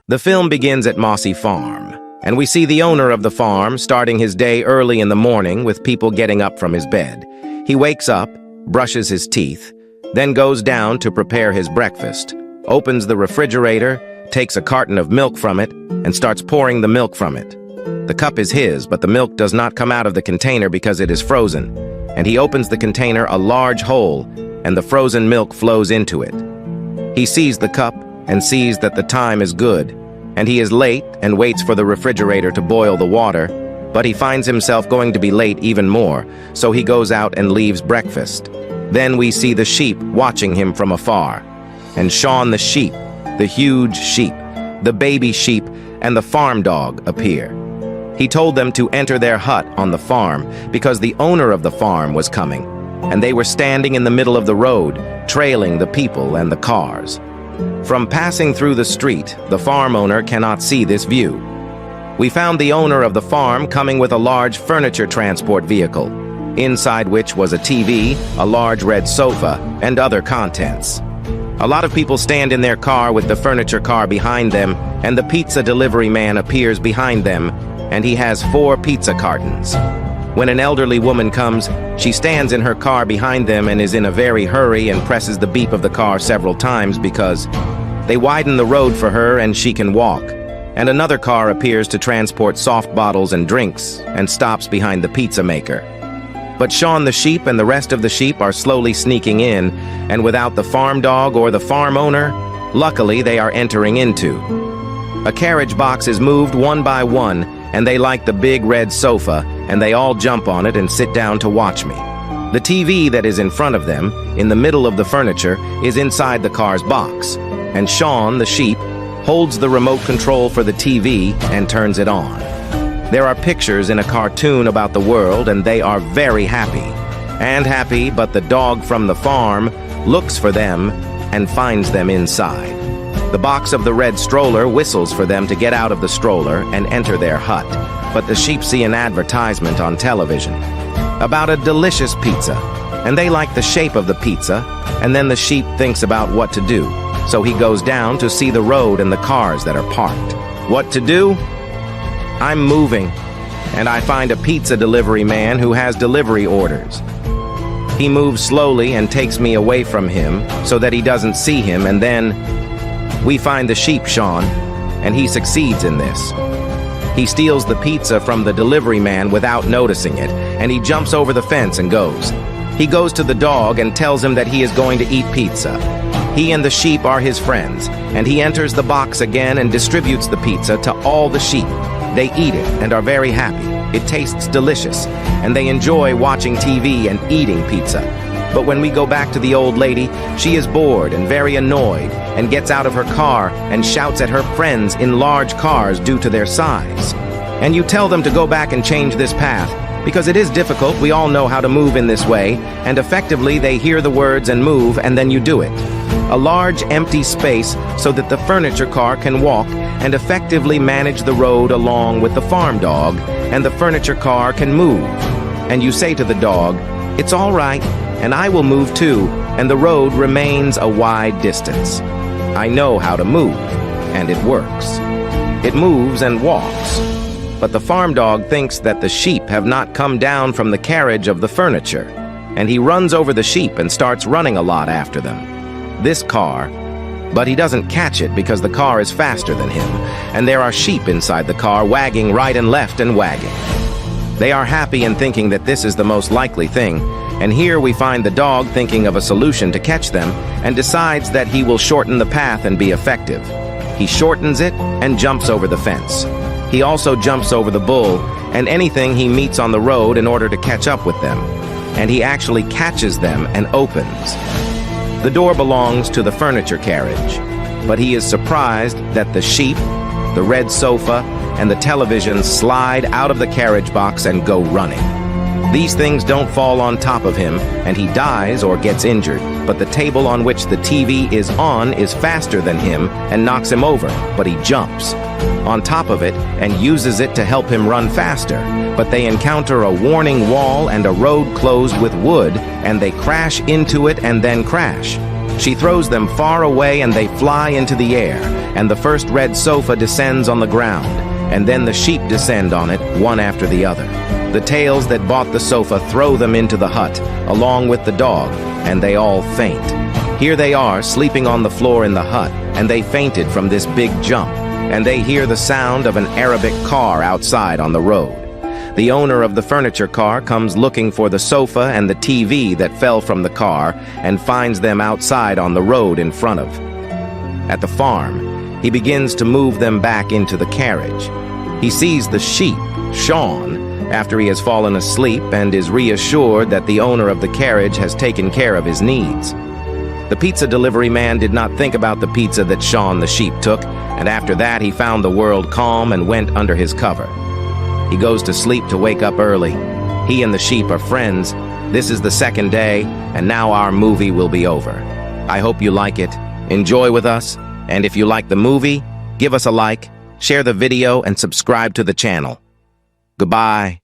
The film begins at Mossy Farm, and we see the owner of the farm starting his day early in the morning with people getting up from his bed. He wakes up, brushes his teeth, then goes down to prepare his breakfast, opens the refrigerator, takes a carton of milk from it, and starts pouring the milk from it. The cup is his, but the milk does not come out of the container because it is frozen, and he opens the container a large hole, and the frozen milk flows into it. He sees the cup and sees that the time is good, and he is late and waits for the refrigerator to boil the water, but he finds himself going to be late even more, so he goes out and leaves breakfast. Then we see the sheep watching him from afar, and Shaun the sheep, the huge sheep, the baby sheep, and the farm dog appear. He told them to enter their hut on the farm because the owner of the farm was coming, and they were standing in the middle of the road, trailing the people and the cars. From passing through the street, the farm owner cannot see this view. We found the owner of the farm coming with a large furniture transport vehicle, inside which was a TV, a large red sofa, and other contents. A lot of people stand in their car with the furniture car behind them, and the pizza delivery man appears behind them, and he has 4 pizza cartons. When an elderly woman comes, she stands in her car behind them and is in a very hurry and presses the beep of the car several times because they widen the road for her and she can walk. And another car appears to transport soft bottles and drinks and stops behind the pizza maker. But Shaun the sheep and the rest of the sheep are slowly sneaking in, and without the farm dog or the farm owner, luckily they are entering into. A carriage box is moved one by one, and they like the big red sofa, and they all jump on it and sit down to watch me. The TV that is in front of them, in the middle of the furniture, is inside the car's box, and Shaun, the sheep, holds the remote control for the TV and turns it on. There are pictures in a cartoon about the world, and they are very happy, but the dog from the farm looks for them and finds them inside. The box of the red stroller whistles for them to get out of the stroller and enter their hut, but the sheep see an advertisement on television about a delicious pizza, and they like the shape of the pizza, and then the sheep thinks about what to do, so he goes down to see the road and the cars that are parked. What to do? I'm moving, and I find a pizza delivery man who has delivery orders. He moves slowly and takes me away from him so that he doesn't see him, and then we find the sheep, Shaun, and he succeeds in this. He steals the pizza from the delivery man without noticing it, and he jumps over the fence and goes. He goes to the dog and tells him that he is going to eat pizza. He and the sheep are his friends, and he enters the box again and distributes the pizza to all the sheep. They eat it and are very happy. It tastes delicious, and they enjoy watching TV and eating pizza. But when we go back to the old lady, she is bored and very annoyed and gets out of her car and shouts at her friends in large cars due to their size. And you tell them to go back and change this path, because it is difficult, we all know how to move in this way, and effectively they hear the words and move, and then you do it. A large empty space so that the furniture car can walk and effectively manage the road along with the farm dog, and the furniture car can move. And you say to the dog, "It's all right, and I will move too," and the road remains a wide distance. I know how to move, and it works. It moves and walks. But the farm dog thinks that the sheep have not come down from the carriage of the furniture, and he runs over the sheep and starts running a lot after them. This car, but he doesn't catch it because the car is faster than him, and there are sheep inside the car wagging right and left and wagging. They are happy and thinking that this is the most likely thing, and here we find the dog thinking of a solution to catch them and decides that he will shorten the path and be effective. He shortens it and jumps over the fence. He also jumps over the bull and anything he meets on the road in order to catch up with them, and he actually catches them and opens. The door belongs to the furniture carriage, but he is surprised that the sheep, the red sofa, and the television slide out of the carriage box and go running. These things don't fall on top of him, and he dies or gets injured, but the table on which the TV is on is faster than him and knocks him over, but he jumps on top of it and uses it to help him run faster. But they encounter a warning wall and a road closed with wood, and they crash into it and then crash. She throws them far away and they fly into the air, and the first red sofa descends on the ground, and then the sheep descend on it, one after the other. The tails that bought the sofa throw them into the hut, along with the dog, and they all faint. Here they are, sleeping on the floor in the hut, and they fainted from this big jump, and they hear the sound of an Arabic car outside on the road. The owner of the furniture car comes looking for the sofa and the TV that fell from the car and finds them outside on the road in front of. At the farm, he begins to move them back into the carriage. He sees the sheep, Shaun, after he has fallen asleep and is reassured that the owner of the carriage has taken care of his needs. The pizza delivery man did not think about the pizza that Shaun the sheep took, and after that he found the world calm and went under his cover. He goes to sleep to wake up early. He and the sheep are friends. This is the second day, and now our movie will be over. I hope you like it. Enjoy with us, and if you like the movie, give us a like, share the video, and subscribe to the channel. Goodbye.